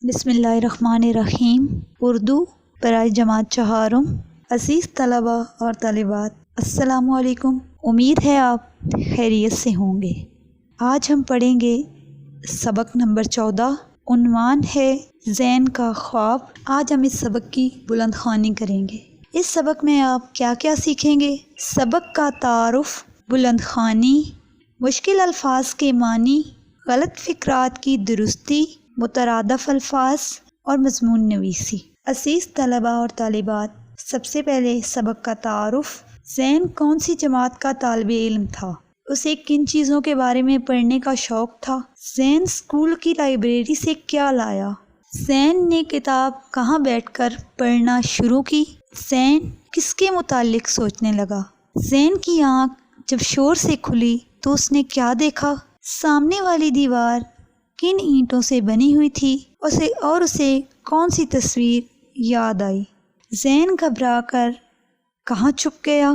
بسم اللہ الرحمن الرحیم۔ اردو برائے جماعت چہارم۔ عزیز طلباء اور طالبات، السلام علیکم۔ امید ہے آپ خیریت سے ہوں گے۔ آج ہم پڑھیں گے سبق نمبر 14۔ عنوان ہے زین کا خواب۔ آج ہم اس سبق کی بلند خوانی کریں گے۔ اس سبق میں آپ کیا کیا سیکھیں گے؟ سبق کا تعارف، بلند خوانی، مشکل الفاظ کے معنی، غلط فکرات کی درستی، مترادف الفاظ اور مضمون نویسی۔ عزیز طلباء اور طالبات، سب سے پہلے سبق کا تعارف۔ زین کون سی جماعت کا طالب علم تھا؟ اسے کن چیزوں کے بارے میں پڑھنے کا شوق تھا؟ زین اسکول کی لائبریری سے کیا لایا؟ زین نے کتاب کہاں بیٹھ کر پڑھنا شروع کی؟ زین کس کے متعلق سوچنے لگا؟ زین کی آنکھ جب شور سے کھلی تو اس نے کیا دیکھا؟ سامنے والی دیوار کن اینٹوں سے بنی ہوئی تھی؟ اسے کون سی تصویر یاد آئی؟ زین گھبرا کر کہاں چھپ گیا؟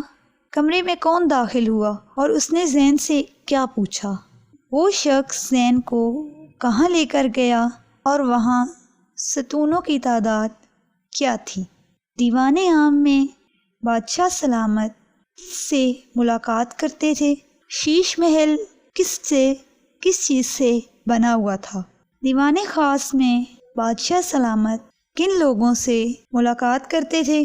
کمرے میں کون داخل ہوا اور اس نے زین سے کیا پوچھا؟ وہ شخص زین کو کہاں لے کر گیا اور وہاں ستونوں کی تعداد کیا تھی؟ دیوان عام میں بادشاہ سلامت سے ملاقات کرتے تھے۔ شیش محل کس چیز سے بنا ہوا تھا؟ دیوان خاص میں بادشاہ سلامت کن لوگوں سے ملاقات کرتے تھے؟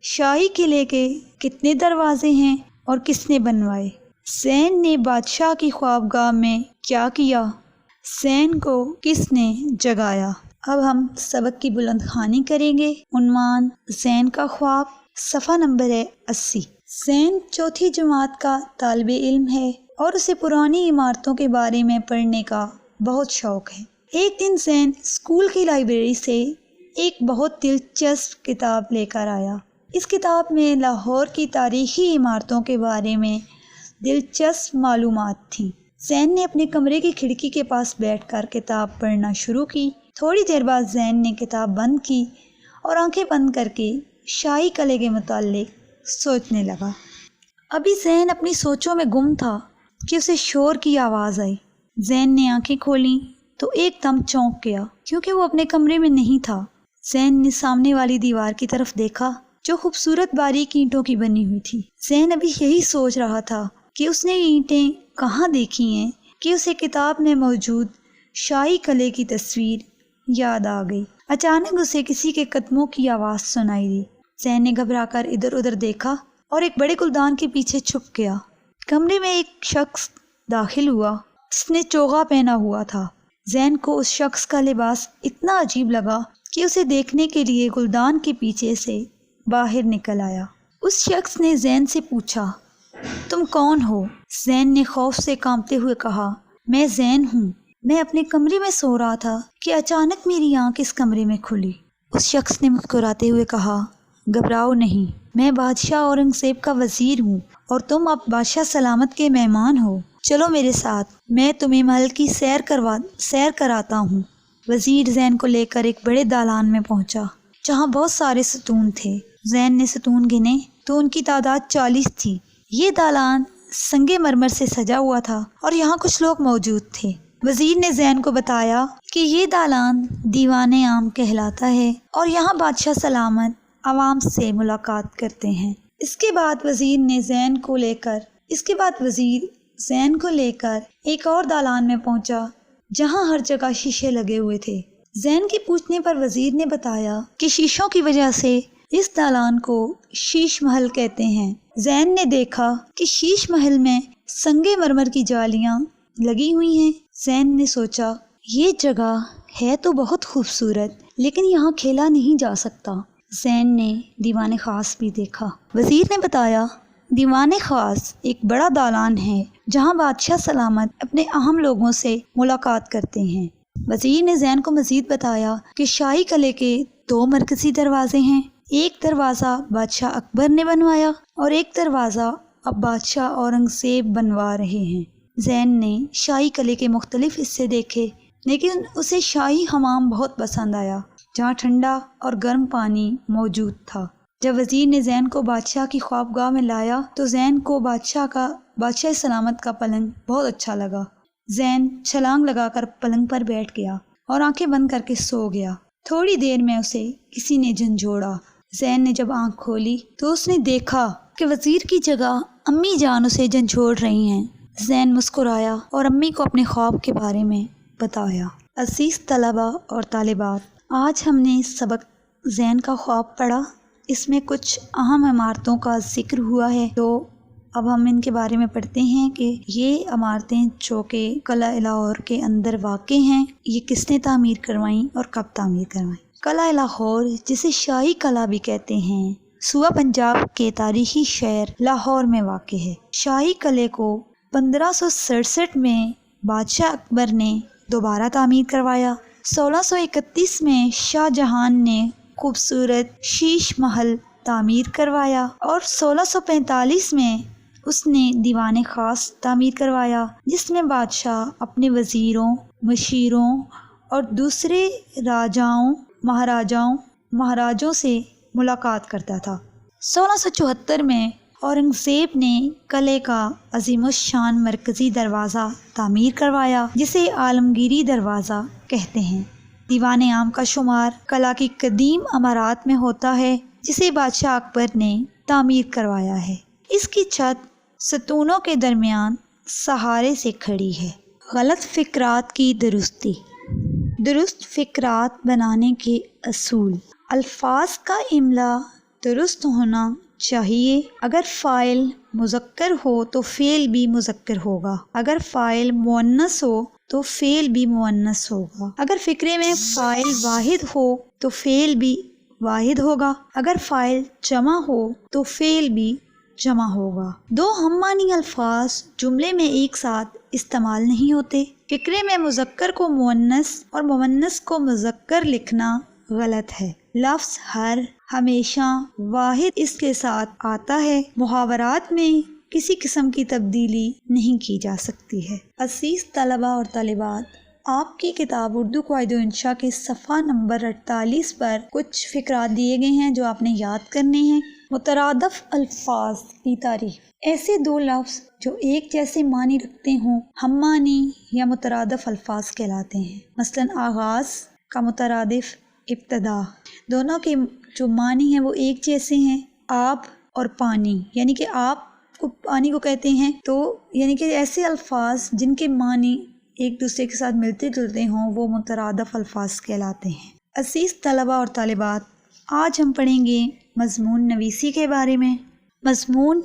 شاہی قلعے کے کتنے دروازے ہیں اور کس نے بنوائے؟ زین نے بادشاہ کی خوابگاہ میں کیا کیا؟ زین کو کس نے جگایا؟ اب ہم سبق کی بلند خوانی کریں گے۔ عنوان زین کا خواب، صفحہ نمبر ہے 80۔ زین چوتھی جماعت کا طالب علم ہے اور اسے پرانی عمارتوں کے بارے میں پڑھنے کا بہت شوق ہے۔ ایک دن زین اسکول کی لائبریری سے ایک بہت دلچسپ کتاب لے کر آیا۔ اس کتاب میں لاہور کی تاریخی عمارتوں کے بارے میں دلچسپ معلومات تھیں۔ زین نے اپنے کمرے کی کھڑکی کے پاس بیٹھ کر کتاب پڑھنا شروع کی۔ تھوڑی دیر بعد زین نے کتاب بند کی اور آنکھیں بند کر کے شاہی قلعے کے متعلق سوچنے لگا۔ ابھی زین اپنی سوچوں میں گم تھا کہ اسے شور کی آواز آئی۔ زین نے آنکھیں کھولیں تو ایک دم چونک گیا کیونکہ وہ اپنے کمرے میں نہیں تھا۔ زین نے سامنے والی دیوار کی طرف دیکھا جو خوبصورت باریک اینٹوں کی بنی ہوئی تھی۔ زین ابھی یہی سوچ رہا تھا کہ اس نے اینٹیں کہاں دیکھی ہیں کہ اسے کتاب میں موجود شاہی قلعے کی تصویر یاد آ گئی۔ اچانک اسے کسی کے قدموں کی آواز سنائی دی۔ زین نے گھبرا کر ادھر ادھر دیکھا اور ایک بڑے گلدان کے پیچھے چھپ گیا۔ کمرے میں ایک شخص داخل ہوا جس نے چوغا پہنا ہوا تھا۔ زین کو اس شخص کا لباس اتنا عجیب لگا کہ اسے دیکھنے کے لیے گلدان کے پیچھے سے باہر نکل آیا۔ اس شخص نے زین سے پوچھا، تم کون ہو؟ زین نے خوف سے کانپتے ہوئے کہا، میں زین ہوں۔ میں اپنے کمرے میں سو رہا تھا کہ اچانک میری آنکھ اس کمرے میں کھلی۔ اس شخص نے مسکراتے ہوئے کہا، گھبراؤ نہیں، میں بادشاہ اورنگزیب کا وزیر ہوں اور تم اب بادشاہ سلامت کے مہمان ہو۔ چلو میرے ساتھ، میں تمہیں محل کی سیر کراتا ہوں۔ وزیر زین کو لے کر ایک بڑے دالان میں پہنچا جہاں بہت سارے ستون تھے۔ زین نے ستون گنے تو ان کی تعداد 40 تھی۔ یہ دالان سنگ مرمر سے سجا ہوا تھا اور یہاں کچھ لوگ موجود تھے۔ وزیر نے زین کو بتایا کہ یہ دالان دیوان عام کہلاتا ہے اور یہاں بادشاہ سلامت عوام سے ملاقات کرتے ہیں۔ اس کے بعد وزیر زین کو لے کر ایک اور دالان میں پہنچا جہاں ہر جگہ شیشے لگے ہوئے تھے۔ زین کے پوچھنے پر وزیر نے بتایا کہ شیشوں کی وجہ سے اس دالان کو شیش محل کہتے ہیں۔ زین نے دیکھا کہ شیش محل میں سنگ مرمر کی جالیاں لگی ہوئی ہیں۔ زین نے سوچا، یہ جگہ ہے تو بہت خوبصورت لیکن یہاں کھیلا نہیں جا سکتا۔ زین نے دیوان خاص بھی دیکھا۔ وزیر نے بتایا، دیوان خاص ایک بڑا دالان ہے جہاں بادشاہ سلامت اپنے اہم لوگوں سے ملاقات کرتے ہیں۔ وزیر نے زین کو مزید بتایا کہ شاہی قلعے کے 2 مرکزی دروازے ہیں۔ ایک دروازہ بادشاہ اکبر نے بنوایا اور ایک دروازہ اب بادشاہ اورنگزیب بنوا رہے ہیں۔ زین نے شاہی قلعے کے مختلف حصے دیکھے لیکن اسے شاہی حمام بہت پسند آیا جہاں ٹھنڈا اور گرم پانی موجود تھا۔ جب وزیر نے زین کو بادشاہ کی خوابگاہ میں لایا تو زین کو بادشاہ سلامت کا پلنگ بہت اچھا لگا۔ زین چھلانگ لگا کر پلنگ پر بیٹھ گیا اور آنکھیں بند کر کے سو گیا۔ تھوڑی دیر میں اسے کسی نے جھنجھوڑا۔ زین نے جب آنکھ کھولی تو اس نے دیکھا کہ وزیر کی جگہ امی جان اسے جھنجھوڑ رہی ہیں۔ زین مسکرایا اور امی کو اپنے خواب کے بارے میں بتایا۔ عزیز طلباء اور طالبات، آج ہم نے سبق زین کا خواب پڑھا۔ اس میں کچھ اہم عمارتوں کا ذکر ہوا ہے، تو اب ہم ان کے بارے میں پڑھتے ہیں کہ یہ عمارتیں جو کہ قلعہ لاہور کے اندر واقع ہیں، یہ کس نے تعمیر کروائیں اور کب تعمیر کروائیں۔ قلعہ لاہور، جسے شاہی قلعہ بھی کہتے ہیں، صوبہ پنجاب کے تاریخی شہر لاہور میں واقع ہے۔ شاہی قلعے کو 1567 میں بادشاہ اکبر نے دوبارہ تعمیر کروایا۔ 1631 میں شاہ جہان نے خوبصورت شیش محل تعمیر کروایا اور 1645 میں اس نے دیوان خاص تعمیر کروایا، جس میں بادشاہ اپنے وزیروں، مشیروں اور دوسرے راجاؤں، مہاراجوں سے ملاقات کرتا تھا۔ 1674 میں اورنگزیب نے قلعے کا عظیم الشان مرکزی دروازہ تعمیر کروایا، جسے عالمگیری دروازہ کہتے ہیں۔ دیوان عام کا شمار قلعہ کی قدیم عمارات میں ہوتا ہے، جسے بادشاہ اکبر نے تعمیر کروایا ہے۔ اس کی چھت ستونوں کے درمیان سہارے سے کھڑی ہے۔ غلط فقرات کی درستی۔ درست فقرات بنانے کے اصول۔ الفاظ کا املا درست ہونا چاہیے۔ اگر فاعل مذکر ہو تو فعل بھی مذکر ہوگا، اگر فاعل مؤنث ہو تو فعل بھی مؤنث ہوگا، اگر فقرے میں فاعل واحد ہو تو فعل بھی واحد ہوگا، اگر فاعل جمع ہو تو فعل بھی جمع ہوگا۔ دو ہم معنی الفاظ جملے میں ایک ساتھ استعمال نہیں ہوتے۔ فقرے میں مذکر کو مؤنث اور مؤنث کو مذکر لکھنا غلط ہے۔ لفظ ہر، ہمیشہ، واحد اس کے ساتھ آتا ہے۔ محاورات میں کسی قسم کی تبدیلی نہیں کی جا سکتی ہے۔ عزیز طلباء اور طالبات، آپ کی کتاب اردو قواعد و انشاء کے صفحہ نمبر 48 پر کچھ فقرات دیے گئے ہیں جو آپ نے یاد کرنے ہیں۔ مترادف الفاظ کی تعریف۔ ایسے دو لفظ جو ایک جیسے معنی رکھتے ہوں ہم معنی یا مترادف الفاظ کہلاتے ہیں۔ مثلا آغاز کا مترادف ابتدا۔ دونوں کے جو معنی ہیں وہ ایک جیسے ہیں۔ آب اور پانی، یعنی کہ آپ کو پانی کو کہتے ہیں، تو یعنی کہ ایسے الفاظ جن کے معنی ایک دوسرے کے ساتھ ملتے جلتے ہوں وہ مترادف الفاظ کہلاتے ہیں۔ عزیز طلباء اور طالبات، آج ہم پڑھیں گے مضمون نویسی کے بارے میں۔ مضمون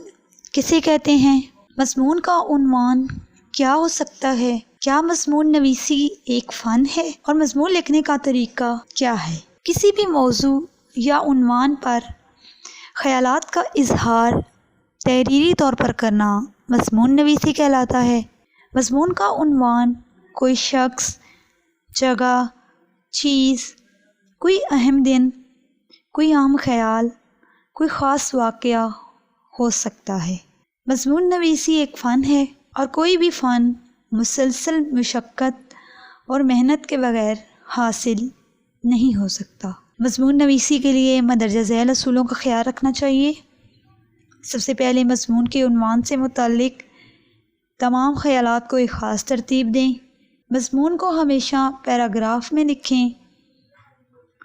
کسے کہتے ہیں؟ مضمون کا عنوان کیا ہو سکتا ہے؟ کیا مضمون نویسی ایک فن ہے؟ اور مضمون لکھنے کا طریقہ کیا ہے؟ کسی بھی موضوع یا عنوان پر خیالات کا اظہار تحریری طور پر کرنا مضمون نویسی کہلاتا ہے۔ مضمون کا عنوان کوئی شخص، جگہ، چیز، کوئی اہم دن، کوئی عام خیال، کوئی خاص واقعہ ہو سکتا ہے۔ مضمون نویسی ایک فن ہے، اور کوئی بھی فن مسلسل مشقت اور محنت کے بغیر حاصل نہیں ہو سکتا۔ مضمون نویسی کے لیے مندرجہ ذیل اصولوں کا خیال رکھنا چاہیے۔ سب سے پہلے مضمون کے عنوان سے متعلق تمام خیالات کو ایک خاص ترتیب دیں۔ مضمون کو ہمیشہ پیراگراف میں لکھیں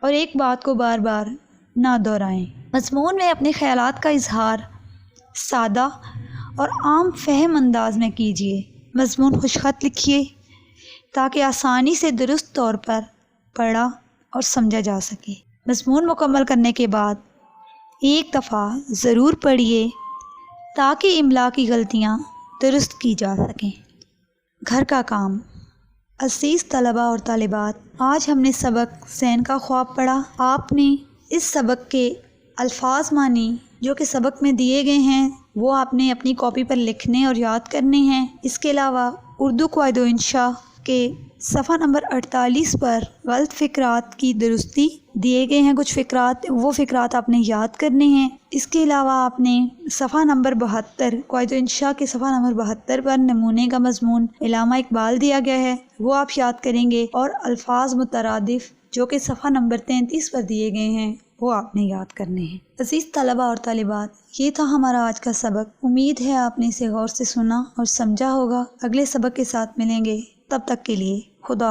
اور ایک بات کو بار بار نہ دہرائیں۔ مضمون میں اپنے خیالات کا اظہار سادہ اور عام فہم انداز میں کیجیے۔ مضمون خوش خط لکھیے تاکہ آسانی سے درست طور پر پڑھا اور سمجھا جا سکے۔ مضمون مکمل کرنے کے بعد ایک دفعہ ضرور پڑھیے تاکہ املا کی غلطیاں درست کی جا سکیں۔ گھر کا کام۔ عزیز طلباء اور طالبات، آج ہم نے سبق زین کا خواب پڑھا۔ آپ نے اس سبق کے الفاظ معنی جو کہ سبق میں دیے گئے ہیں وہ آپ نے اپنی کاپی پر لکھنے اور یاد کرنے ہیں۔ اس کے علاوہ اردو قواعد و انشاء کے صفحہ نمبر 48 پر غلط فقرات کی درستی دیے گئے ہیں کچھ فقرات، وہ فقرات آپ نے یاد کرنے ہیں۔ اس کے علاوہ آپ نے صفحہ نمبر 72 قواعد و انشاء کے صفحہ نمبر 72 پر نمونے کا مضمون علامہ اقبال دیا گیا ہے، وہ آپ یاد کریں گے، اور الفاظ مترادف جو کہ صفحہ نمبر 33 پر دیے گئے ہیں وہ آپ نے یاد کرنے ہیں۔ عزیز طلباء اور طالبات، یہ تھا ہمارا آج کا سبق۔ امید ہے آپ نے اسے غور سے سنا اور سمجھا ہوگا۔ اگلے سبق کے ساتھ ملیں گے، تب تک کے لیے خدا